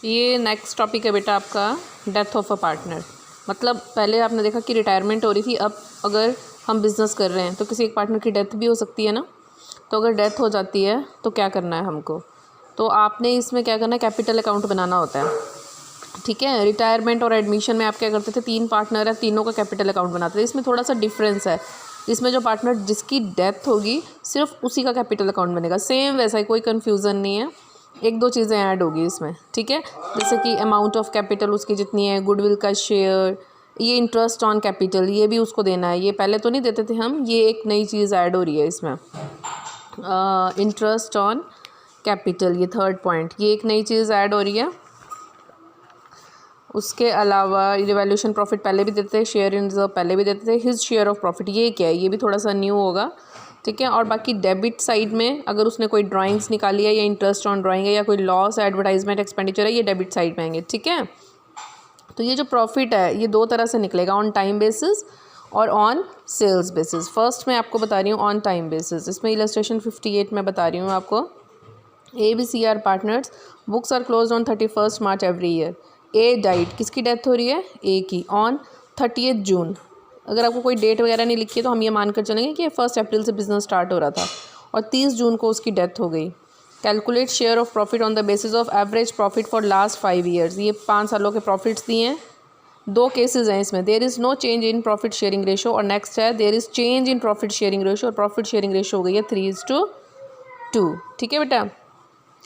ये next topic है बेटा आपका डेथ ऑफ अ पार्टनर। मतलब पहले आपने देखा कि रिटायरमेंट हो रही थी, अब अगर हम बिज़नेस कर रहे हैं तो किसी एक पार्टनर की डेथ भी हो सकती है ना। तो अगर डेथ हो जाती है तो क्या करना है हमको, तो आपने इसमें क्या करना है, कैपिटल अकाउंट बनाना होता है। ठीक है, रिटायरमेंट और एडमिशन में आप क्या करते थे, 3 पार्टनर है, तीनों का कैपिटल अकाउंट बनाते थे। इसमें थोड़ा सा डिफरेंस है, इसमें जो पार्टनर जिसकी डेथ होगी सिर्फ उसी का कैपिटल अकाउंट बनेगा। सेम वैसा ही, कोई कन्फ्यूज़न नहीं है, 1-2 चीज़ें ऐड होगी इसमें। ठीक है, जैसे कि अमाउंट ऑफ कैपिटल उसकी जितनी है, गुडविल का शेयर, ये इंटरेस्ट ऑन कैपिटल ये भी उसको देना है। ये पहले तो नहीं देते थे हम, ये एक नई चीज़ ऐड हो रही है इसमें, इंटरेस्ट ऑन कैपिटल, ये 3rd पॉइंट, ये एक नई चीज़ ऐड हो रही है। उसके अलावा रिवैल्यूएशन प्रॉफिट पहले भी देते थे, शेयर इन रिजर्व पहले भी देते थे, हिज शेयर ऑफ प्रॉफिट ये क्या है, ये भी थोड़ा सा न्यू होगा। ठीक है, और बाकी डेबिट साइड में अगर उसने कोई ड्राइंग्स निकाली है या इंटरेस्ट ऑन ड्राइंग है या कोई लॉस एडवर्टाइजमेंट एक्सपेंडिचर है, ये डेबिट साइड में आएंगे। ठीक है, तो ये जो प्रॉफिट है ये 2 तरह से निकलेगा, ऑन टाइम बेसिस और ऑन सेल्स बेसिस। फर्स्ट मैं आपको बता रही हूँ ऑन टाइम बेसिस। इसमें इलस्ट्रेशन 58 में बता रही हूँ आपको। ABC are partners, books are close on 31 March every year. A died, किसकी डेथ हो रही है, ए की, ऑन 30 जून। अगर आपको कोई डेट वगैरह नहीं लिखी है तो हम ये मानकर चलेंगे कि 1 अप्रैल से बिजनेस स्टार्ट हो रहा था और 30 जून को उसकी डेथ हो गई। Calculate share of profit on the basis of average profit for last 5 years. ये 5 सालों के प्रॉफिट्स दिए हैं। 2 केसेस हैं इसमें, there is no change in profit sharing ratio, और नेक्स्ट है there is change in profit sharing ratio, और प्रॉफिट शेयरिंग रेशो हो गई है 3:2। ठीक है बेटा,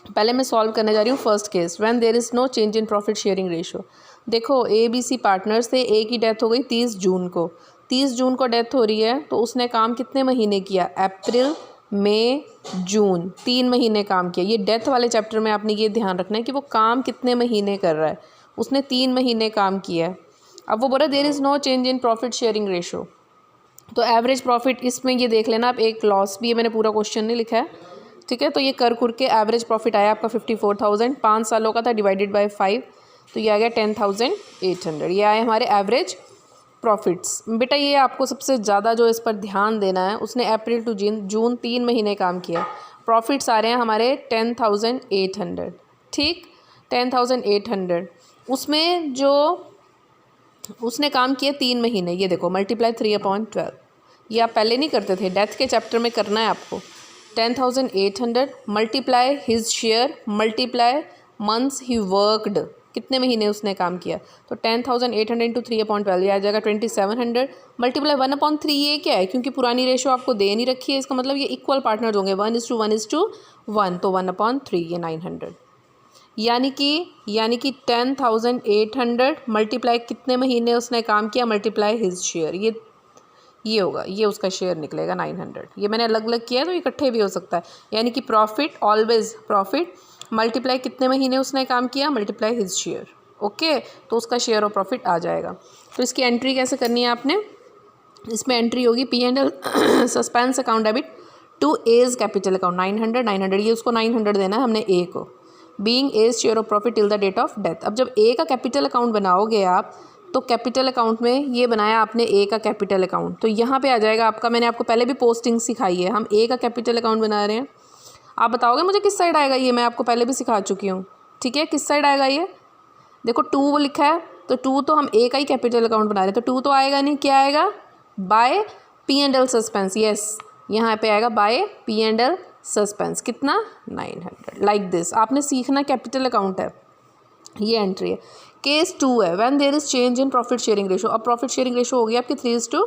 पहले मैं सॉल्व करने जा रही हूँ first case, when there is no change in profit sharing ratio. देखो ABC पार्टनर्स थे, ए की डेथ हो गई 30 जून को। 30 जून को डेथ हो रही है तो उसने काम कितने महीने किया, अप्रैल मई जून, 3 महीने काम किया। ये डेथ वाले चैप्टर में आपने ये ध्यान रखना है कि वो काम कितने महीने कर रहा है, उसने 3 महीने काम किया है। अब वो बोल रहा है there is no change in profit sharing ratio, तो एवरेज प्रॉफिट इसमें ये देख लेना आप, एक लॉस भी है, मैंने पूरा क्वेश्चन नहीं लिखा है। ठीक है, तो ये कर के एवरेज प्रॉफिट आया आपका 54,000, 5 सालों का था, डिवाइडेड बाय 5, तो ये आ गया 10,800। ये आए हमारे एवरेज प्रॉफिट्स। बेटा ये आपको सबसे ज़्यादा जो इस पर ध्यान देना है, उसने अप्रैल टू जून 3 महीने काम किया, प्रॉफिट्स आ रहे हैं हमारे 10,800। ठीक, 10,800, उसमें जो उसने काम किया 3 महीने, ये देखो मल्टीप्लाई 3/12, ये आप पहले नहीं करते थे, डेथ के चैप्टर में करना है आपको। 10,800 multiply his share multiply months he worked, कितने महीने उसने काम किया, तो 10,800 इंटू 3/12 ये आ जाएगा 2,700, मल्टीप्लाई 1/3। ये क्या है, क्योंकि पुरानी रेशो आपको दे नहीं रखी है, इसका मतलब ये इक्वल पार्टनर्स होंगे, 1:1:1, तो 1/3 ये 900। यानी कि 10,800 मल्टीप्लाई कितने महीने उसने काम किया, मल्टीप्लाई हिज शेयर, ये होगा, ये उसका शेयर निकलेगा 900। ये मैंने अलग अलग किया है तो इकट्ठे भी हो सकता है। यानी कि प्रॉफिट, ऑलवेज प्रॉफिट मल्टीप्लाई कितने महीने उसने काम किया, मल्टीप्लाई हिज शेयर। ओके, तो उसका शेयर ऑफ प्रॉफिट आ जाएगा। तो इसकी एंट्री कैसे करनी है आपने, इसमें एंट्री होगी P&L suspense account debit to A's capital account 900, ये उसको 900 देना है हमने ए को, being A's share of profit till the date of death. अब जब ए का कैपिटल अकाउंट बनाओगे आप, तो कैपिटल अकाउंट में ये बनाया आपने ए का कैपिटल अकाउंट, तो यहाँ पे आ जाएगा आपका, मैंने आपको पहले भी पोस्टिंग सिखाई है, हम ए का कैपिटल अकाउंट बना रहे हैं। आप बताओगे मुझे किस साइड आएगा, ये मैं आपको पहले भी सिखा चुकी हूँ। ठीक है, किस साइड आएगा ये, देखो 2 लिखा है, तो 2 तो हम ए का ही कैपिटल अकाउंट बना रहे हैं, तो 2 तो आएगा नहीं, क्या आएगा, बाय P&L सस्पेंस। यस, यहाँ पे आएगा बाय P&L सस्पेंस, कितना, 900। लाइक दिस आपने सीखना, कैपिटल अकाउंट है, ये एंट्री है। केस 2 है, when there is change in profit sharing ratio. अब प्रॉफिट शेयरिंग रेशो हो गई आपकी 3:2,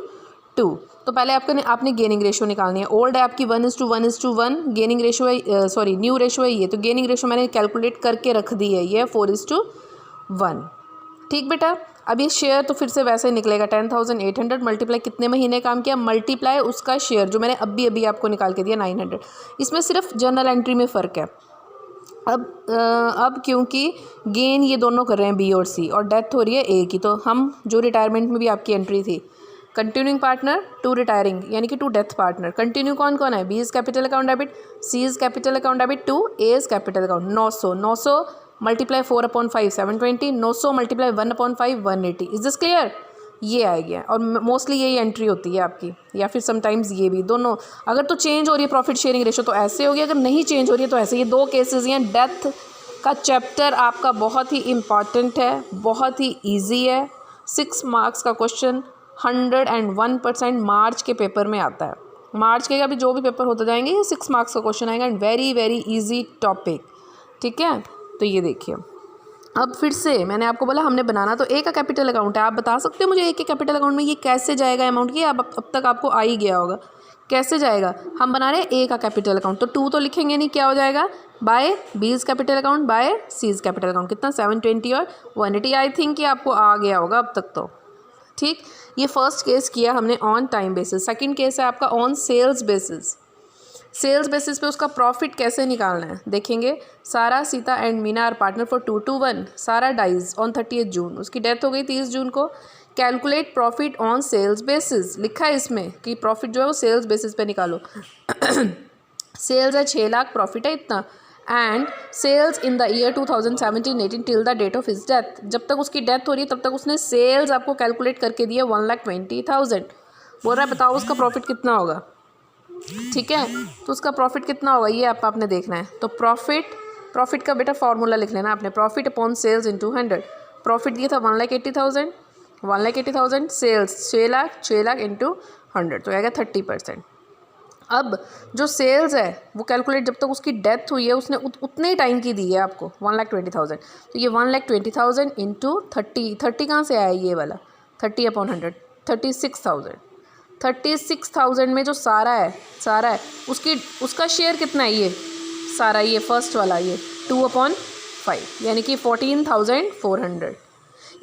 तो पहले आपने गेनिंग रेशो निकालनी है। ओल्ड है आपकी 1:1, गेनिंग रेशो है, सॉरी न्यू रेशो है ये, तो गेनिंग रेशो मैंने कैलकुलेट करके रख दी है, ये 4:1। ठीक बेटा, अब ये शेयर तो फिर से वैसे ही निकलेगा, 10,800 मल्टीप्लाई कितने महीने काम किया, मल्टीप्लाई उसका शेयर जो मैंने अभी आपको निकाल के दिया 900। इसमें सिर्फ जर्नल एंट्री में फ़र्क है। अब क्योंकि गेन ये दोनों कर रहे हैं बी और सी, और डेथ हो रही है ए की, तो हम जो रिटायरमेंट में भी आपकी एंट्री थी, कंटिन्यूइंग पार्टनर टू रिटायरिंग, यानी कि टू डेथ पार्टनर। कंटिन्यू कौन कौन है, B is capital account debit, C is capital account debit to A is capital account. 900 multiply 4/5 720, 900 multiply 1/5 180। Is this clear, ये आएगी, और मोस्टली यही एंट्री होती है आपकी, या फिर समटाइम्स ये भी, दोनों। अगर तो चेंज हो रही है प्रॉफिट शेयरिंग रेशो तो ऐसे होगी, अगर नहीं चेंज हो रही है तो ऐसे। ये 2 केसेस हैं, डेथ का चैप्टर आपका बहुत ही इम्पॉर्टेंट है, बहुत ही इजी है। 6 मार्क्स का क्वेश्चन 101% मार्च के पेपर में आता है। मार्च के अभी जो भी पेपर होते जाएंगे ये 6 मार्क्स का क्वेश्चन आएगा and very very easy topic, ठीक है। तो ये देखिए, अब फिर से मैंने आपको बोला हमने बनाना तो ए का कैपिटल अकाउंट है। आप बता सकते हो मुझे ए के कैपिटल अकाउंट में ये कैसे जाएगा अमाउंट, ये अब तक आपको आ ही गया होगा कैसे जाएगा। हम बना रहे हैं ए का कैपिटल अकाउंट, तो 2 तो लिखेंगे नहीं, क्या हो जाएगा by B's capital account by C's capital account. कितना 720 और 180। आई थिंक कि आपको आ गया होगा अब तक तो, ठीक। ये फर्स्ट केस किया हमने on time basis. Second case है आपका on sales basis. Sales basis पे उसका प्रॉफिट कैसे निकालना है देखेंगे। सारा, Sita and Meena are partner for 2 to 1। सारा डाइज ऑन 30 जून, उसकी डेथ हो गई 30 जून को। Calculate profit on sales basis, लिखा है इसमें कि प्रॉफिट जो है वो सेल्स बेसिस पे निकालो। सेल्स है 6 लाख, प्रॉफिट है इतना। And sales in the year 2017-18 till the date of his death. जब तक उसकी डेथ हो रही है तब तक उसने सेल्स आपको कैलकुलेट करके दिया 1,20,000। बोल रहा है बताओ उसका प्रॉफिट कितना होगा, ठीक है। तो उसका प्रॉफिट कितना होगा ये आपने देखना है। तो प्रॉफिट का बेटा फार्मूला लिख लेना आपने, प्रॉफिट अपॉन सेल्स इंटू 100। प्रॉफिट दिया था 1,80,000 सेल्स 6 लाख इंटू 100 तो आएगा 30%। अब जो सेल्स है वो कैलकुलेट जब तक उसकी डेथ हुई है उसने उतने ही टाइम की दी है आपको 1,20,000। तो ये 1,20,000 इंटू 30 कहाँ से आया ये वाला 30 अपॉन 100 36,000। 36,000 में जो सारा है उसका शेयर कितना है ये सारा, ये फर्स्ट वाला ये 2/5 यानी कि 14,400।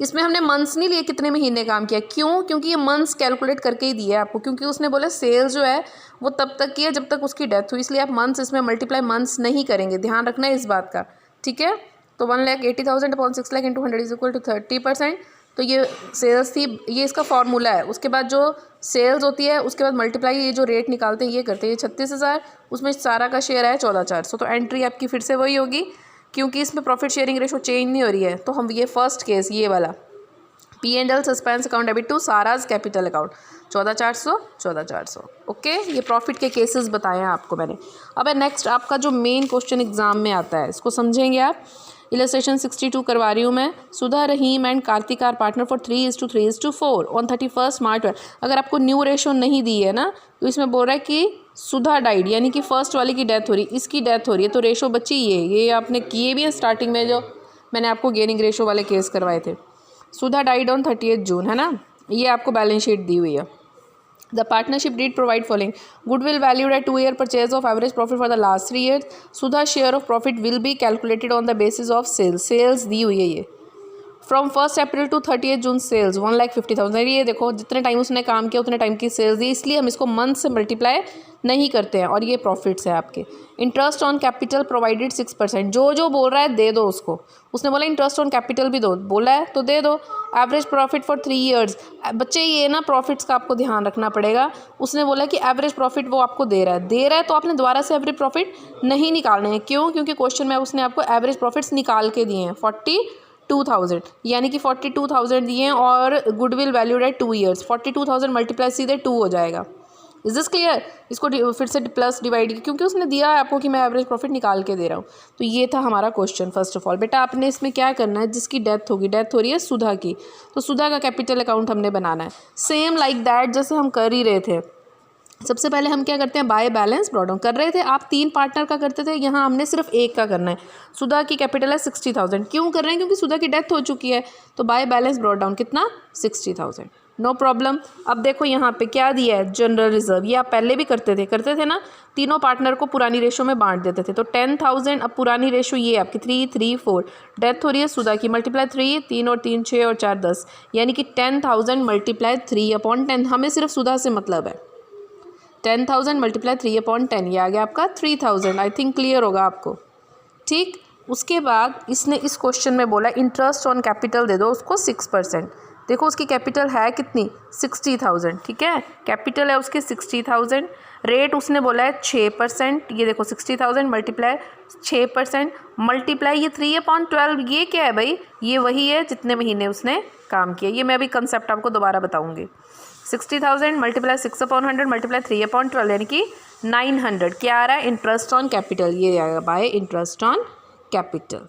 इसमें हमने मंथ्स नहीं लिए कितने महीने काम किया, क्यों? क्योंकि ये मंथ्स कैलकुलेट करके ही दिया है आपको, क्योंकि उसने बोला सेल्स जो है वो तब तक की है जब तक उसकी डेथ हुई, इसलिए आप मंथ्स इसमें मल्टीप्लाई मंथ्स नहीं करेंगे, ध्यान रखना है इस बात का, ठीक है। तो 1,80,000 upon 6 lakh into 100 is equal to 30%। तो ये सेल्स थी, ये इसका फॉर्मूला है। उसके बाद जो सेल्स होती है उसके बाद मल्टीप्लाई ये जो रेट निकालते हैं ये करते हैं, 36,000 उसमें सारा का शेयर है 14,400। तो एंट्री आपकी फिर से वही होगी क्योंकि इसमें प्रॉफिट शेयरिंग रेशो चेंज नहीं हो रही है। तो हम ये फर्स्ट केस ये वाला P&L suspense account debit to साराज कैपिटल अकाउंट 14,400 ओके। ये प्रॉफिट के केसेस बताए हैं आपको मैंने। अब है नेक्स्ट आपका जो मेन क्वेश्चन एग्जाम में आता है, इसको समझेंगे आप। इलस्ट्रेशन 62 करवा रही हूँ मैं। Sudha, Rahim and Kartik are partner for 3:3:4 on 31 March. अगर आपको न्यू रेशो नहीं दी है ना तो इसमें बोल रहा है कि सुधा डाइड यानी कि फर्स्ट वाले की डेथ हो रही, इसकी डेथ हो रही है तो रेशो बची ये आपने किए भी है स्टार्टिंग में जो मैंने आपको गेनिंग रेशो वाले केस करवाए थे। सुधा डाइड ऑन 30 जून है ना, ये आपको बैलेंस शीट दी हुई है। The partnership did provide following: goodwill valued at 2-year purchase of average profit for the last 3 years. Sudha's share of profit will be calculated on the basis of sales. Sales दी हुई है ये। From 1 April to 30 June sales 1,50,000। ये देखो जितने time उसने काम किया उतने टाइम की सेल्स दी, इसलिए हम इसको मंथ से मल्टीप्लाई नहीं करते हैं। और ये प्रॉफिट्स है आपके। Interest on capital provided 6%। जो बोल रहा है दे दो उसको। उसने बोला इंटरेस्ट ऑन कैपिटल भी दो, बोला है तो दे दो। Average profit for 3 years। बच्चे ये ना प्रॉफिट्स का आपको ध्यान रखना पड़ेगा। उसने बोला कि एवरेज प्रॉफिट वो आपको दे रहा है तो आपने दोबारा से एवरेज प्रॉफिट नहीं निकालने हैं। क्यों? क्योंकि क्वेश्चन में उसने आपको एवरेज प्रॉफिट्स निकाल के दिए हैं 42,000 यानी कि 42,000 दिए हैं और गुडविल वैल्यूड है 2 years। 42,000 मल्टीप्लाई सीधे 2 हो जाएगा। Is this clear? इसको फिर से प्लस डिवाइड क्योंकि उसने दिया है आपको कि मैं एवरेज प्रॉफिट निकाल के दे रहा हूँ। तो ये था हमारा क्वेश्चन। फर्स्ट ऑफ ऑल बेटा आपने इसमें क्या करना है, जिसकी डेथ हो रही है सुधा की, तो सुधा का कैपिटल अकाउंट हमने बनाना है सेम लाइक दैट जैसे हम कर ही रहे थे। सबसे पहले हम क्या करते हैं, बाय बैलेंस ब्रॉट डाउन कर रहे थे। आप 3 पार्टनर का करते थे, यहाँ हमने सिर्फ एक का करना है। सुधा की कैपिटल है 60,000। क्यों कर रहे हैं? क्योंकि सुधा की डेथ हो चुकी है। तो बाय बैलेंस ब्रॉट डाउन कितना 60,000, नो प्रॉब्लम। अब देखो यहाँ पे क्या दिया है, जनरल रिजर्व। ये आप पहले भी करते थे ना, तीनों पार्टनर को पुरानी रेशो में बांट देते थे। तो 10,000 अब पुरानी रेशो ये आपकी 3, 3, 4 डेथ हो रही है सुधा की, मल्टीप्लाई 3 और 3 6 और 4 10 यानी कि 10,000 मल्टीप्लाई 3/10। हमें सिर्फ सुधा से मतलब है। 10,000 मल्टीप्लाई 3/10 ये आ गया आपका 3,000। आई थिंक क्लियर होगा आपको, ठीक। उसके बाद इसने इस क्वेश्चन में बोला इंटरेस्ट ऑन कैपिटल दे दो उसको 6%। देखो उसकी कैपिटल है कितनी 60,000, ठीक है। कैपिटल है उसकी 60,000, रेट उसने बोला है 6%। ये देखो 60,000 मल्टीप्लाई 6% मल्टीप्लाई ये 3/12। ये क्या है भाई? ये वही है जितने महीने उसने काम किया। ये मैं अभी कंसेप्ट आपको दोबारा बताऊंगी। 60,000 मल्टीप्लाई 6/100 मल्टीप्लाई 3/12 यानी कि 900। क्या आ रहा है? Interest on capital. ये आएगा बाय इंटरेस्ट ऑन कैपिटल,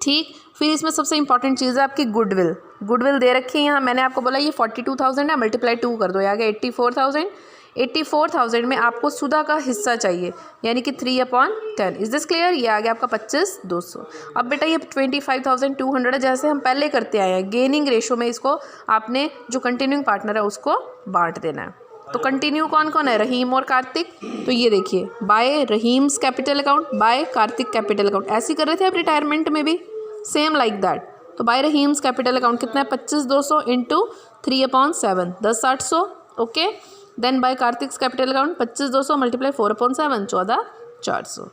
ठीक। फिर इसमें सबसे इंपॉर्टेंट चीज़ है आपकी गुडविल। गुडविल दे रखी है यहाँ, मैंने आपको बोला ये 42,000 है, मल्टीप्लाई 2 कर दो, ये आ गया 84,000। 84,000 में आपको सुधा का हिस्सा चाहिए, यानी कि 3/10। Is this clear? ये आ गया आपका 25,200। अब बेटा ये 25,200 है, जैसे हम पहले करते आए हैं, गेनिंग रेशो में इसको आपने जो कंटिन्यूइंग पार्टनर है उसको बांट देना है। तो कंटिन्यू कौन कौन है? रहीम और कार्तिक। तो ये देखिए, by Rahim's capital account, by Kartik capital account, ऐसे कर रहे थे आप रिटायरमेंट में भी, सेम लाइक दैट। तो बाय रहीम्स कैपिटल अकाउंट कितना है? 25,200 into 3/7, 10,800। Okay. Then by Kartik capital account 25,200 multiply 4/7, 14,400।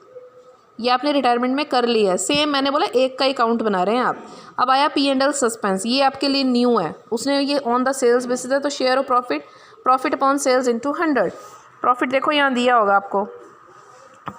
ये आपने रिटायरमेंट में कर लिया है। सेम मैंने बोला एक का अकाउंट बना रहे हैं आप। अब आया P&L सस्पेंस, ये आपके लिए न्यू है, उसने ये ऑन द सेल्स बेसिस है, तो share of profit, profit upon sales into 100। Profit देखो यहाँ दिया होगा आपको,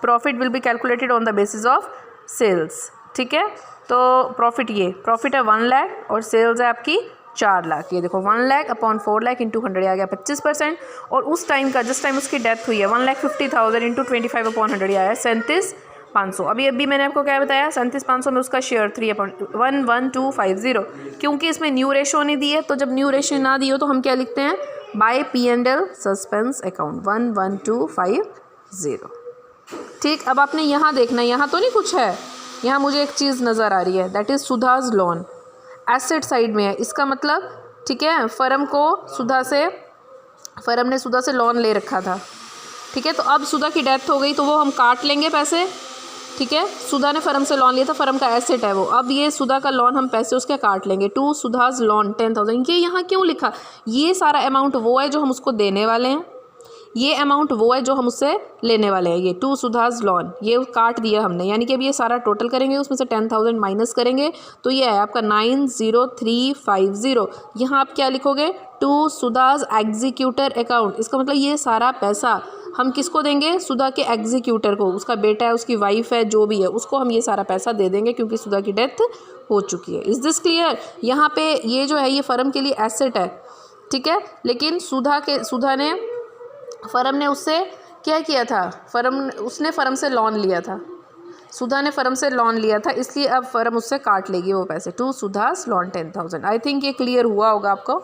profit will be calculated on the basis of sales. ठीक है, तो प्रॉफिट, ये प्रॉफिट है 1 लाख और सेल्स है आपकी 4 लाख। ये देखो 1 लाख अपॉन 4 लाख इंटू 100 आ गया 25%। और उस टाइम का, जिस टाइम उसकी डेथ हुई है, 1,50,000 इंटू 25/100 आया 37,500। अभी मैंने आपको क्या बताया, 37,500 में उसका शेयर 3/11250। क्योंकि इसमें न्यू रेशो नहीं दी है, तो जब न्यू रेशो ना दी हो तो हम क्या लिखते हैं, बाय P&L सस्पेंस अकाउंट 11250। ठीक। अब आपने यहाँ देखना है, यहाँ तो नहीं कुछ है, यहाँ मुझे एक चीज़ नज़र आ रही है, that is Sudha's loan, asset side में है। इसका मतलब, ठीक है, फर्म ने सुधा से लोन ले रखा था। ठीक है, तो अब सुधा की डेथ हो गई तो वो हम काट लेंगे पैसे। ठीक है, सुधा ने फर्म से लोन लिया था, फर्म का एसेट है वो, अब ये सुधा का लोन हम पैसे उसके काट लेंगे। To Sudha's loan 10,000। ये यहाँ क्यों लिखा? ये सारा अमाउंट वो है जो हम उसको देने वाले हैं, ये अमाउंट वो है जो हम उससे लेने वाले हैं। ये टू सुधाज लोन, ये काट दिया हमने, यानी कि अब ये सारा टोटल करेंगे, उसमें से 10,000 माइनस करेंगे, तो ये है आपका 90350। यहाँ आप क्या लिखोगे? To Sudha's executor account. इसका मतलब ये सारा पैसा हम किसको देंगे? सुधा के एग्जीक्यूटर को, उसका बेटा है, उसकी वाइफ है, जो भी है, उसको हम ये सारा पैसा दे देंगे, क्योंकि सुधा की डेथ हो चुकी है। Is this clear? यहाँ पे ये जो है ये फर्म के लिए एसेट है। ठीक है, लेकिन फर्म ने उससे क्या किया था? उसने फर्म से लोन लिया था, सुधा ने फर्म से लोन लिया था, इसलिए अब फर्म उससे काट लेगी वो पैसे। To Sudha's loan 10,000। I think ये क्लियर हुआ होगा आपको।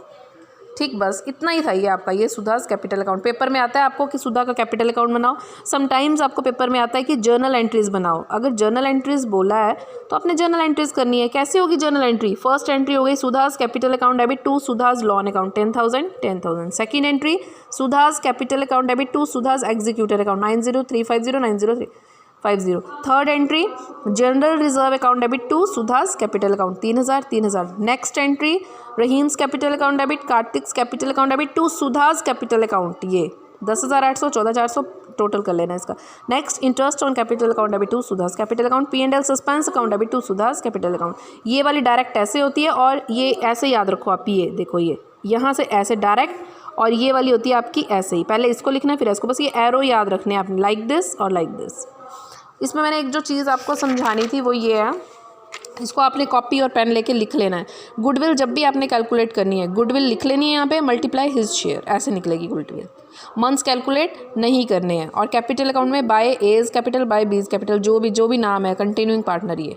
ठीक, बस इतना ही था ये आपका, ये सुधास कैपिटल अकाउंट। पेपर में आता है आपको कि सुधा का कैपिटल अकाउंट बनाओ, समटाइम्स आपको पेपर में आता है कि जर्नल एंट्रीज बनाओ। अगर जर्नल एंट्रीज बोला है तो आपने जर्नल एंट्रीज करनी है। कैसे होगी जर्नल एंट्री? फर्स्ट एंट्री हो गई Sudha's capital account debit to Sudha's loan account 10,000। Second entry Sudha's capital account debit to Sudha's executor account 90350 third entry general reserve account debit to Sudha's capital account 3,000। Next entry Rahim's capital account debit Kartik's capital account debit to Sudha's capital account, ये 10,800 14,400 total कर लेना इसका। Next interest on capital account debit to Sudha's capital account, P&L suspense account debit to Sudha's capital account. ये वाली direct ऐसे होती है, और ये ऐसे याद रखो आप, ये देखो ये यहाँ से ऐसे डायरेक्ट, और ये वाली होती है आपकी ऐसे ही। पहले इसको लिखना है फिर इसको, बस ये एरो याद रखने हैं आपने, लाइक दिस और लाइक दिस। इसमें मैंने एक जो चीज़ आपको समझानी थी वो ये है, इसको आपने कॉपी और पेन लेके लिख लेना है। गुडविल जब भी आपने कैलकुलेट करनी है, गुडविल लिख लेनी है यहाँ पे, मल्टीप्लाई हिज शेयर, ऐसे निकलेगी गुडविल। मंथ्स कैलकुलेट नहीं करने हैं। और कैपिटल अकाउंट में by A's capital, by B's capital, जो भी नाम है कंटिन्यूइंग पार्टनर। ये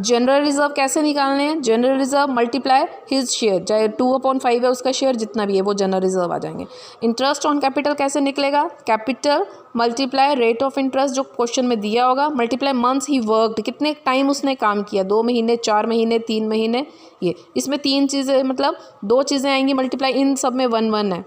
जनरल रिजर्व कैसे निकालने हैं? General reserve multiply his share, चाहे 2/5 है उसका शेयर, जितना भी है वो जनरल रिजर्व आ जाएंगे। इंटरेस्ट ऑन कैपिटल कैसे निकलेगा? Capital multiply rate of interest जो क्वेश्चन में दिया होगा, मल्टीप्लाई मंथ्स ही वर्कड, कितने टाइम उसने काम किया, 2 महीने, 4 महीने, 3 महीने। ये इसमें 3 चीज़ें, मतलब 2 चीज़ें आएंगी मल्टीप्लाई, इन सब में 1 है।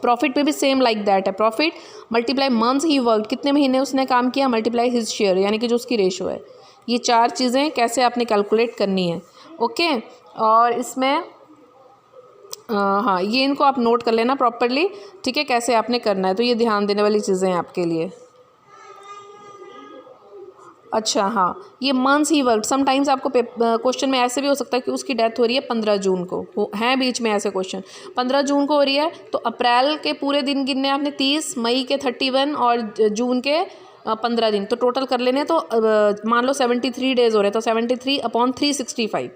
प्रॉफिट पे भी सेम लाइक दैट है, profit multiply months he worked, कितने महीने उसने काम किया, मल्टीप्लाई हिज शेयर, यानी कि जो उसकी रेशो है। ये 4 चीज़ें कैसे आपने कैलकुलेट करनी है। ओके, और इसमें हाँ, ये इनको आप नोट कर लेना प्रॉपरली, ठीक है, कैसे आपने करना है। तो ये ध्यान देने वाली चीज़ें हैं आपके लिए। अच्छा हाँ, ये मंथ्स ही वर्क, समटाइम्स आपको क्वेश्चन में ऐसे भी हो सकता है कि उसकी डेथ हो रही है 15 जून को, हैं बीच में ऐसे क्वेश्चन, 15 जून को हो रही है, तो अप्रैल के पूरे दिन गिनने आपने 30, मई के 31 और जून के 15 दिन, तो टोटल कर लेने। तो मान लो 73 डेज़ हो रहे हैं, तो 73/365।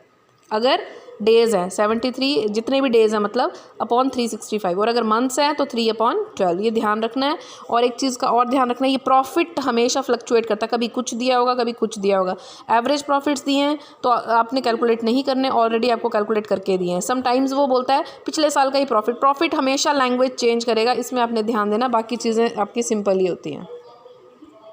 अगर डेज़ हैं 73 जितने भी डेज़ हैं मतलब अपॉन 365, और अगर मंथ्स हैं तो 3/12, ये ध्यान रखना है। और एक चीज़ का और ध्यान रखना है, ये प्रॉफिट हमेशा फ्लक्चुएट करता है, कभी कुछ दिया होगा कभी कुछ दिया होगा। एवरेज प्रॉफिट्स दिए हैं तो आपने कैलकुलेट नहीं करने, ऑलरेडी आपको कैलकुलेट करके दिए हैं। समटाइम्स वो बोलता है पिछले साल का ही प्रॉफिट हमेशा लैंग्वेज चेंज करेगा, इसमें आपने ध्यान देना, बाकी चीज़ें आपकी सिंपल ही होती हैं।